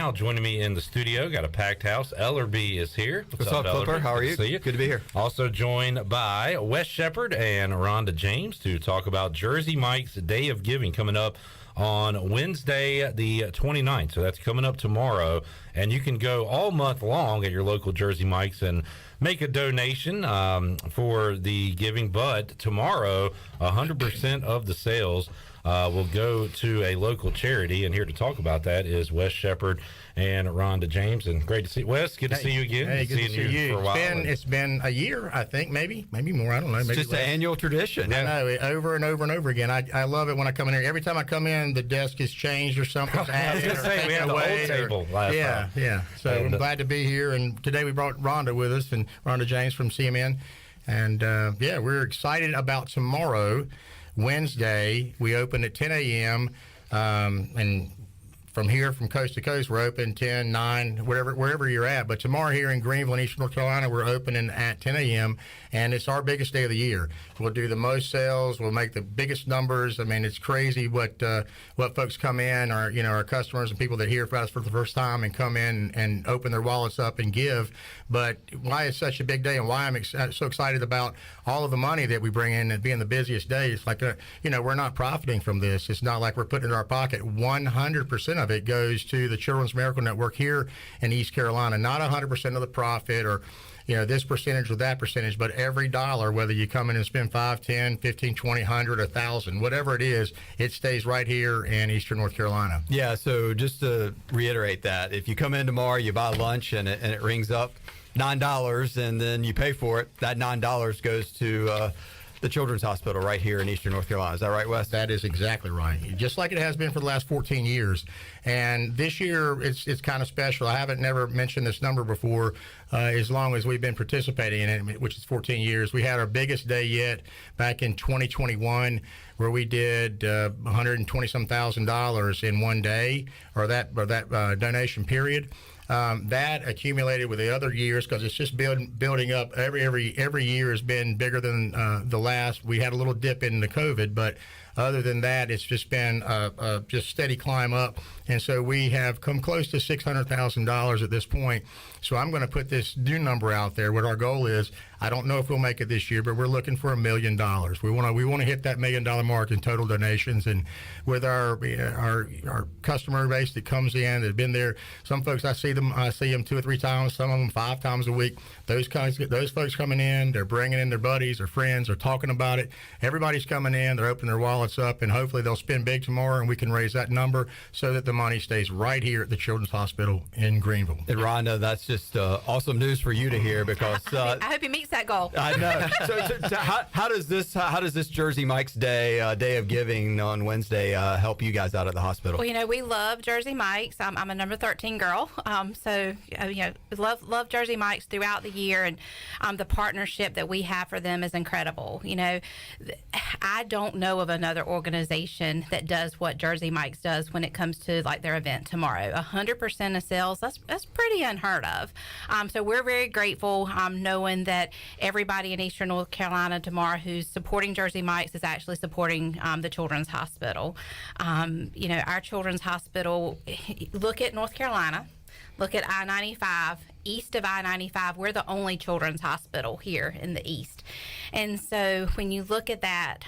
Now joining me in the studio, got a packed house. Ellerby is here. What's up, Clipper? How are you? Good to see you. Good to be here. Also joined by Wes Shepard and Rhonda James to talk about Jersey Mike's Day of Giving coming up on Wednesday the 29th. So that's coming up tomorrow. And you can go all month long at your local Jersey Mike's and make a donation for the giving. But tomorrow, 100% of the sales will go to a local charity. And here to talk about that is Wes Shepard and Rhonda James. And great to see you. Wes, good to see you again. Hey, good to see you. For a while. It's been a year, I think, maybe more. I don't know. Maybe It's just an annual tradition. I know, over and over and over again. I love it when I come in here. Every time I come in, the desk is changed or something. I was going to say, we had the old table last time. Yeah. So I'm glad to be here. And today we brought Rhonda with us, and Rhonda James from CMN. And, we're excited about tomorrow, Wednesday. We open at 10 a.m. And from here, from coast to coast, we're open 10, 9, wherever you're at. But tomorrow here in Greenville, in Eastern North Carolina, we're opening at 10 a.m., and it's our biggest day of the year. We'll do the most sales. We'll make the biggest numbers. I mean, it's crazy what folks come in, our customers and people that hear about us for the first time and come in and open their wallets up and give. But why it's such a big day and why I'm so excited about all of the money that we bring in and being the busiest day. It's like, we're not profiting from this. It's not like we're putting it in our pocket. 100% of it goes to the Children's Miracle Network here in East Carolina. Not 100% of the profit or this percentage or that percentage, but every dollar, whether you come in and spend 5, 10, 15, 20, 100, 1,000, whatever it is, it stays right here in Eastern North Carolina. Yeah, so just to reiterate that, if you come in tomorrow, you buy lunch and it rings up $9 and then you pay for it, that $9 goes to the Children's Hospital right here in Eastern North Carolina. Is that right, Wes? That is exactly right. Just like it has been for the last 14 years. And this year, it's kind of special. I haven't never mentioned this number before as long as we've been participating in it, which is 14 years. We had our biggest day yet back in 2021 where we did $120-some thousand in one day or that donation period. That accumulated with the other years because it's just building up. Every year has been bigger than the last. We had a little dip in the COVID, but other than that, it's just been just steady climb up. And so we have come close to $600,000 at this point. So I'm going to put this new number out there. What our goal is, I don't know if we'll make it this year, but we're looking for $1 million. We want to hit that $1 million mark in total donations. And with our customer base that comes in, that's been there, some folks I see them 2 or 3 times, some of them 5 times a week. Those folks coming in, they're bringing in their buddies, their friends, they're talking about it. Everybody's coming in, they're opening their wallets up, and hopefully they'll spend big tomorrow, and we can raise that number so that the money stays right here at the Children's Hospital in Greenville. And Rhonda, that's just awesome news for you to hear because I hope he meets that goal. I know. So how does this Jersey Mike's Day of Giving on Wednesday help you guys out at the hospital? Well, we love Jersey Mike's. I'm a number 13 girl, so love Jersey Mike's throughout the year, and the partnership that we have for them is incredible. I don't know of another organization that does what Jersey Mike's does when it comes to like their event tomorrow. 100% of sales, that's pretty unheard of. So we're very grateful knowing that everybody in Eastern North Carolina tomorrow who's supporting Jersey Mike's is actually supporting the Children's Hospital. Our Children's Hospital, look at North Carolina, look at I-95, east of I-95, we're the only children's hospital here in the east. And so when you look at that,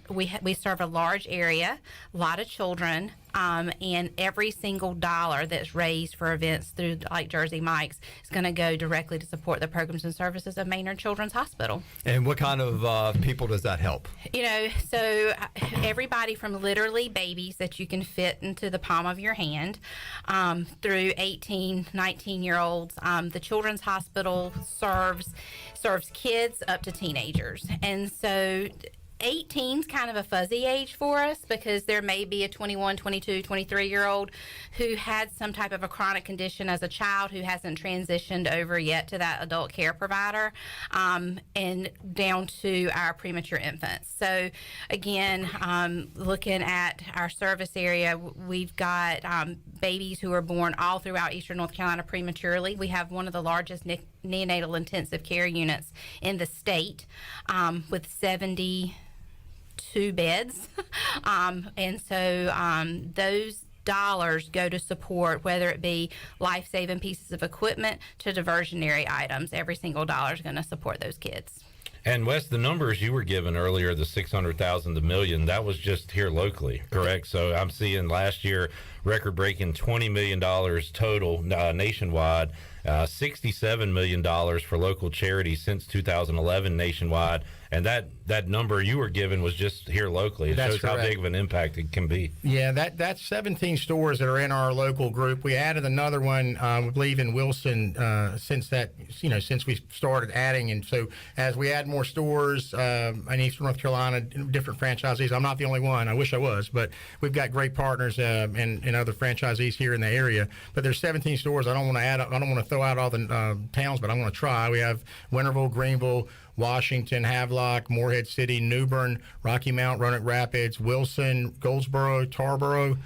we serve a large area, a lot of children, and every single dollar that's raised for events through like Jersey Mike's is going to go directly to support the programs and services of Maynard Children's Hospital. And what kind of people does that help? So everybody from literally babies that you can fit into the palm of your hand through 18, 19-year-olds. The Children's Hospital serves kids up to teenagers. And so 18 is kind of a fuzzy age for us because there may be a 21, 22, 23-year-old who had some type of a chronic condition as a child who hasn't transitioned over yet to that adult care provider, and down to our premature infants. So again, looking at our service area, we've got babies who are born all throughout Eastern North Carolina prematurely. We have one of the largest neonatal intensive care units in the state, with 72 beds. And so dollars go to support, whether it be life-saving pieces of equipment to diversionary items. Every single dollar is going to support those kids. And Wes, the numbers you were given earlier, the 600,000 to million, that was just here locally, correct? So I'm seeing last year record-breaking $20 million total nationwide, $67 million for local charities since 2011 nationwide, and that number you were given was just here locally. It That's shows how correct. big of an impact it can be. Yeah, that's 17 stores that are in our local group. We added another one, we believe, in Wilson since we started adding. And so as we add more stores in Eastern North Carolina, different franchisees. I'm not the only one. I wish I was, but we've got great partners and other franchisees here in the area. But there's 17 stores. I don't want to throw out all the towns, but I'm going to try. We have Winterville, Greenville, Washington, Havelock, Morehead City, Newbern, Rocky Mount, Roanoke Rapids, Wilson, Goldsboro, Tarboro,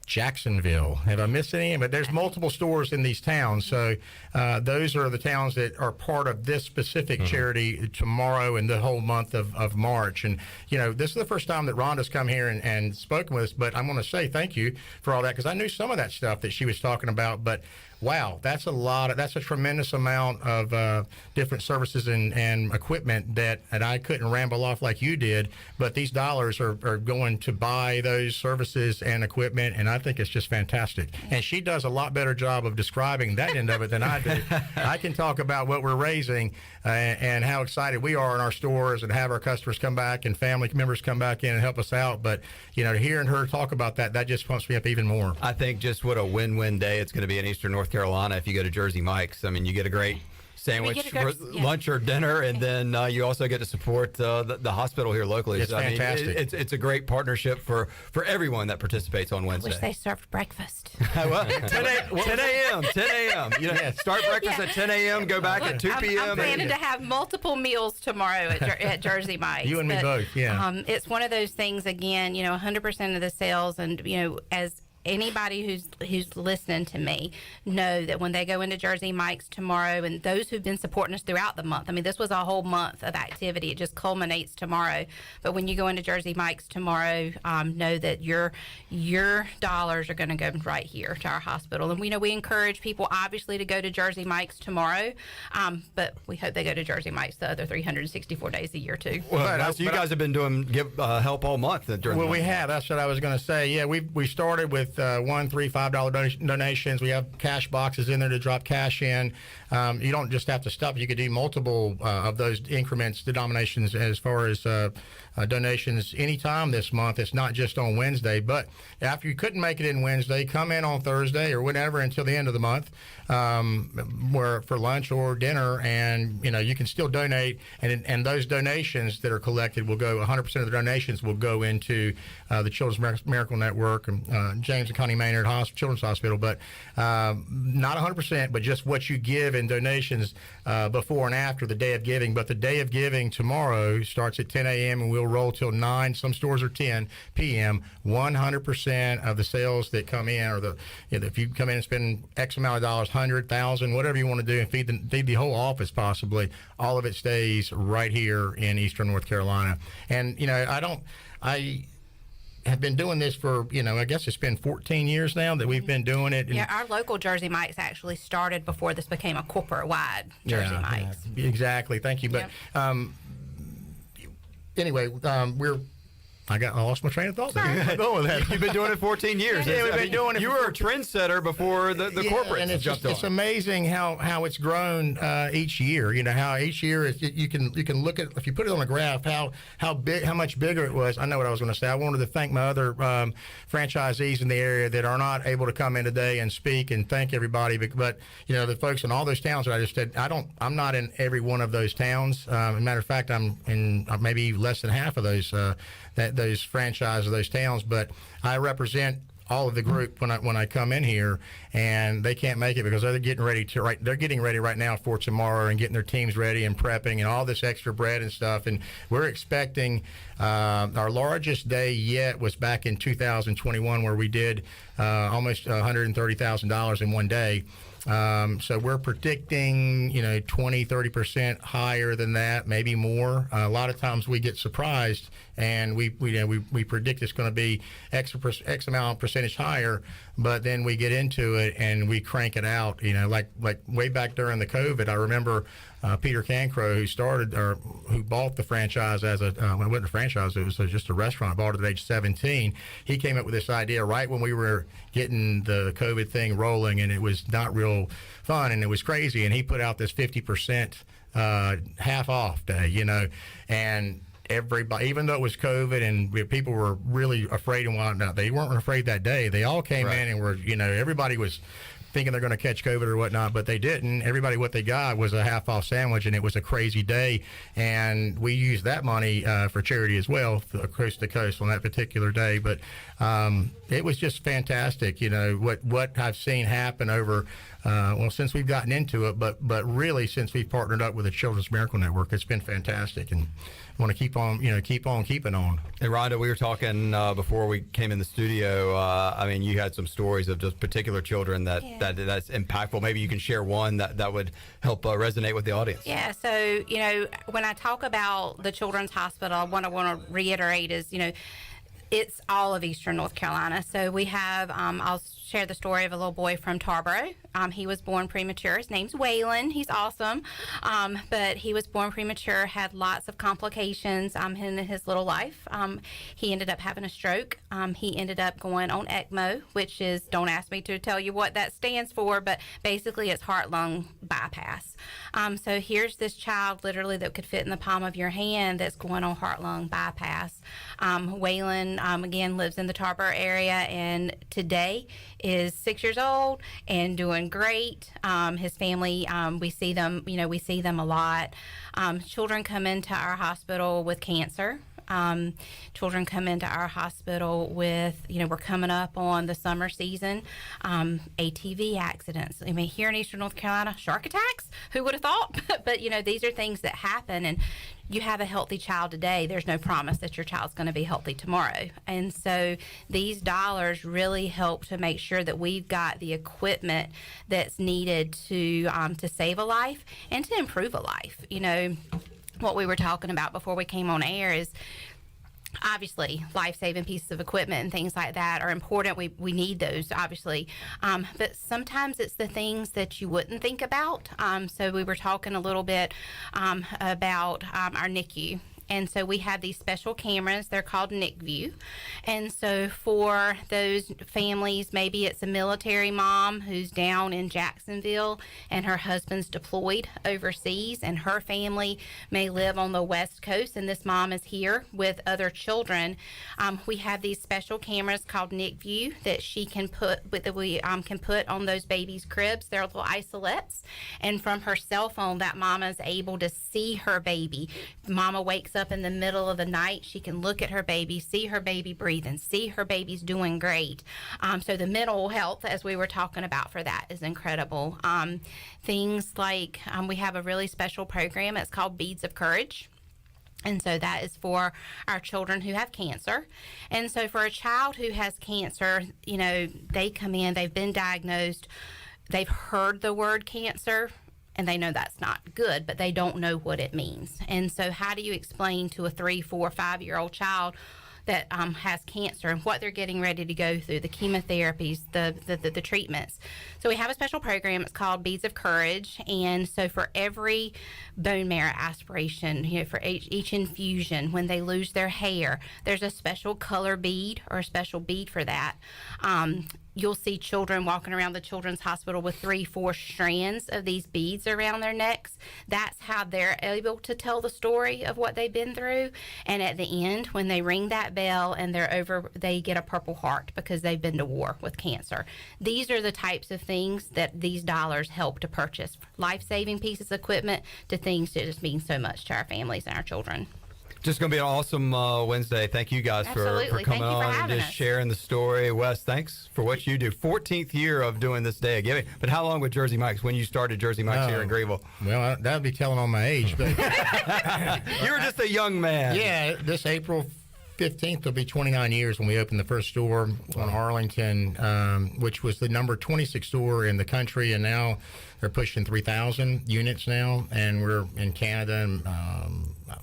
Jacksonville. Have I missed any? But there's multiple stores in these towns. So those are the towns that are part of this specific charity tomorrow and the whole month of March. And, this is the first time that Rhonda's come here and spoken with us. But I'm going to say thank you for all that, because I knew some of that stuff that she was talking about. But wow, that's a tremendous amount of different services and equipment that I couldn't ramble off like you did, but these dollars are going to buy those services and equipment, and I think it's just fantastic. And she does a lot better job of describing that end of it than I do. I can talk about what we're raising and how excited we are in our stores and have our customers come back and family members come back in and help us out, but hearing her talk about that just pumps me up even more. I think just what a win-win day it's going to be in Eastern North Carolina if you go to Jersey Mike's. I mean, you get a great sandwich for lunch or dinner, and then you also get to support the hospital here locally. It's fantastic. It's a great partnership for everyone that participates on Wednesday. Wish they served breakfast. Well, 10 a.m. Start breakfast at 10 a.m., go back at 2 p.m. I'm planning to have multiple meals tomorrow at Jersey Mike's. You and me both, yeah. It's one of those things, again, 100% of the sales, and, as anybody who's listening to me know that when they go into Jersey Mike's tomorrow, and those who've been supporting us throughout the month, I mean, this was a whole month of activity. It just culminates tomorrow. But when you go into Jersey Mike's tomorrow, know that your dollars are going to go right here to our hospital. And we encourage people, obviously, to go to Jersey Mike's tomorrow, but we hope they go to Jersey Mike's the other 364 days a year, too. Well, you guys have been doing help all month during the month. We have. That's what I was going to say. Yeah, we started with $1, $3, $5 donations. We have cash boxes in there to drop cash in. You don't just have to stop. You could do multiple of those increments, denominations, as far as donations anytime this month. It's not just on Wednesday. But after you couldn't make it in Wednesday, come in on Thursday or whatever until the end of the month for lunch or dinner, and you can still donate. And those donations that are collected will go, 100% of the donations will go into the Children's Miracle Network and James and Connie Maynard Children's Hospital. But not 100%, but just what you give in donations before and after the day of giving. But the day of giving tomorrow starts at 10 a.m. and we'll roll till 9. Some stores are 10 p.m. 100% of the sales that come in, or if you come in and spend X amount of dollars, 100,000, whatever you want to do, and feed the whole office possibly, all of it stays right here in Eastern North Carolina. And I have been doing this for, I guess it's been 14 years now that we've been doing it. Yeah, our local Jersey Mike's actually started before this became a corporate-wide Jersey Mike's. Yeah, exactly. Thank you. But anyway, I lost my train of thought. You've been doing it 14 years. Yeah, we've been doing it. You were a trendsetter before the corporate. And it's amazing how it's grown each year. How each year you can look at, if you put it on a graph, how much bigger it was. I know what I was going to say. I wanted to thank my other franchisees in the area that are not able to come in today and speak, and thank everybody. But the folks in all those towns that I just said, I'm not in every one of those towns. As a matter of fact, I'm in maybe less than half of those those franchises, those towns, but I represent all of the group when I come in here, and they can't make it because they're getting ready right now for tomorrow and getting their teams ready and prepping and all this extra bread and stuff. And we're expecting our largest day yet was back in 2021, where we did almost $130,000 in one day. So we're predicting, 20-30% higher than that, maybe more. A lot of times we get surprised, and we predict it's going to be X amount of percentage higher, but then we get into it and we crank it out. You know, like way back during the COVID, I remember Peter Cancro, who bought the franchise as it wasn't a franchise, it was just a restaurant. I bought it at age 17. He came up with this idea right when we were getting the COVID thing rolling, and it was not real fun and it was crazy. And he put out this 50% half off day, you know, and everybody, even though it was COVID and people were really afraid and whatnot, they weren't afraid that day. They all came in and were, you know, everybody was thinking they're going to catch COVID or whatnot, but they didn't. Everybody, what they got was a half-off sandwich, and it was a crazy day. And we used that money for charity as well, coast to coast on that particular day. But it was just fantastic, you know, what I've seen happen over, since we've gotten into it, but really since we've partnered up with the Children's Miracle Network, it's been fantastic. And want to keep on keeping on. And Rhonda, we were talking before we came in the studio. I mean, you had some stories of just particular children that's impactful. Maybe you can share one that would help resonate with the audience. Yeah. So, you know, when I talk about the Children's Hospital, what I want to reiterate is, you know, it's all of Eastern North Carolina. So we have, I'll share the story of a little boy from Tarboro. He was born premature. His name's Waylon. He's awesome. But he was born premature, had lots of complications in his little life. He ended up having a stroke. He ended up going on ECMO, which is, don't ask me to tell you what that stands for, but basically it's heart-lung bypass. So here's this child literally that could fit in the palm of your hand that's going on heart-lung bypass. Waylon, again, lives in the Tarboro area, and today is 6 years old and doing great. His family, we see them a lot. Children come into our hospital with cancer. Children come into our hospital with, you know, we're coming up on the summer season, ATV accidents. I mean, here in Eastern North Carolina, shark attacks, who would have thought? But, you know, these are things that happen, and you have a healthy child today, there's no promise that your child's going to be healthy tomorrow. And so these dollars really help to make sure that we've got the equipment that's needed to save a life and to improve a life. You know, what we were talking about before we came on air is obviously life-saving pieces of equipment and things like that are important. We need those, obviously. But sometimes it's the things that you wouldn't think about. So we were talking a little bit about our NICU. And so we have these special cameras. They're called NICView. And so for those families, maybe it's a military mom who's down in Jacksonville and her husband's deployed overseas, and her family may live on the West Coast, and this mom is here with other children. We have these special cameras called NICView that she can can put on those babies' cribs. They're little isolettes. And from her cell phone, that mama is able to see her baby. Mama wakes up in the middle of the night, she can look at her baby, see her baby breathing, see her baby's doing great. So the mental health, as we were talking about for that, is incredible. Things like we have a really special program. It's called Beads of Courage. And so that is for our children who have cancer. And so for a child who has cancer, you know, they come in, they've been diagnosed, they've heard the word cancer, and they know that's not good, but they don't know what it means. And so how do you explain to a 3, 4, 5-year-old child that has cancer and what they're getting ready to go through, the chemotherapies, the treatments? So we have a special program. It's called Beads of Courage. And so for every bone marrow aspiration, you know, for each infusion, when they lose their hair, there's a special color bead or a special bead for that. You'll see children walking around the Children's Hospital with 3, 4 strands of these beads around their necks. That's how they're able to tell the story of what they've been through. And at the end, when they ring that bell and they're over, they get a Purple Heart because they've been to war with cancer. These are the types of things that these dollars help to purchase. Life-saving pieces of equipment to things that just mean so much to our families and our children. Just going to be an awesome Wednesday. Thank you guys for coming on and just sharing the story. Wes, thanks for what you do. 14th year of doing this Day of Giving. But how long with Jersey Mike's? When you started Jersey Mike's here in Greenville? Well, that would be telling on my age. But you were just a young man. Yeah, this April 15th will be 29 years when we opened the first store on Arlington, which was the number 26 store in the country, and now they're pushing 3,000 units now, and we're in Canada and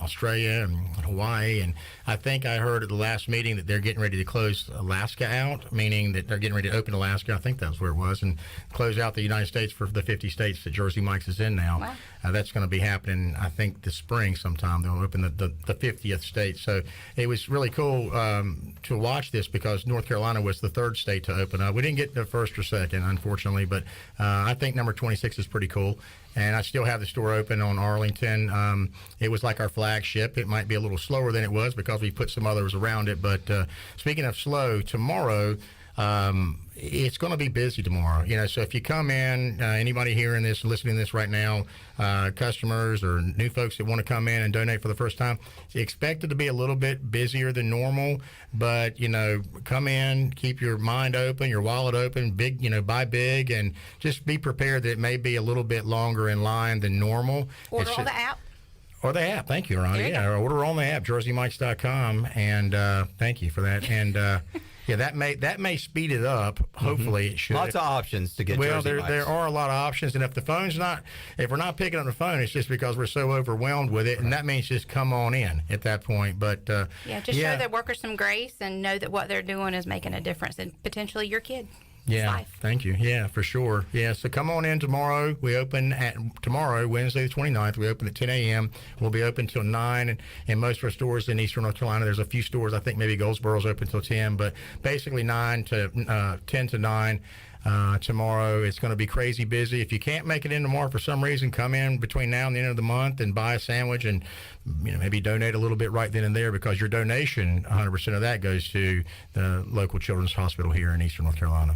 Australia and Hawaii, and I think I heard at the last meeting that they're getting ready to close Alaska out, meaning that they're getting ready to open Alaska. I think that's where it was, and close out the United States for the 50 states that Jersey Mike's is in now. Wow. That's going to be happening, I think, this spring sometime. They'll open the 50th state. So it was really cool to watch this because North Carolina was the third state to open up. We didn't get the first or second, unfortunately, but I think number 26 is pretty cool. And I still have the store open on Arlington. It was like our flagship. It might be a little slower than it was because we put some others around it. But speaking of slow, tomorrow, it's going to be busy tomorrow. So if you come in, anybody hearing this, listening to this right now, customers or new folks that want to come in and donate for the first time, expect it to be a little bit busier than normal. But, come in, keep your mind open, your wallet open, buy big, and just be prepared that it may be a little bit longer in line than normal. Order on the app. Or the app. Thank you, Ronnie. There you Yeah, go. order on the app, jerseymikes.com, and thank you for that. And yeah, that may speed it up. Hopefully, it should. Lots of options to get Well, Jersey Mike's. there are a lot of options, and if we're not picking up the phone, it's just because we're so overwhelmed with it, and that means just come on in at that point. But Show the workers some grace and know that what they're doing is making a difference in potentially your kid. Yeah, Life. thank you. Yeah, for sure. Yeah, so come on in tomorrow. We open tomorrow, Wednesday the 29th. We open at 10 a.m. We'll be open till 9, and in most of our stores in Eastern North Carolina, there's a few stores. I think maybe Goldsboro's open till 10, but basically 10 to 9. Tomorrow it's going to be crazy busy. If you can't make it in tomorrow for some reason, come in between now and the end of the month and buy a sandwich and maybe donate a little bit right then and there, because your donation, 100% of that goes to the local children's hospital here in Eastern North Carolina.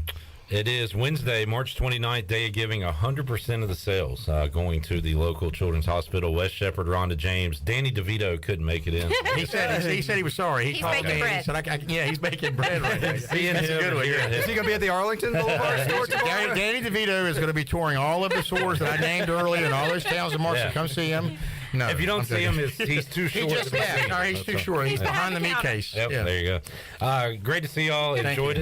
It is Wednesday, March 29th, Day of Giving. 100% of the sales going to the local children's hospital. Wes Shepherd, Rhonda James. Danny DeVito couldn't make it in. He said he was sorry. He He's called baking me. bread. He said, yeah, he's making bread right now. Seeing That's a him good and one. hearing Yeah. Is he going to be at the Arlington Boulevard store tomorrow? Danny DeVito is going to be touring all of the stores that I named earlier in all those towns in March. Yeah. So come see him. No, If you don't I'm see joking. him, he's too He short. just to be seen. he's too short. He's behind the meat counter. case. Yep, Yeah. there you go. Great to see y'all. Thank Enjoyed you. it.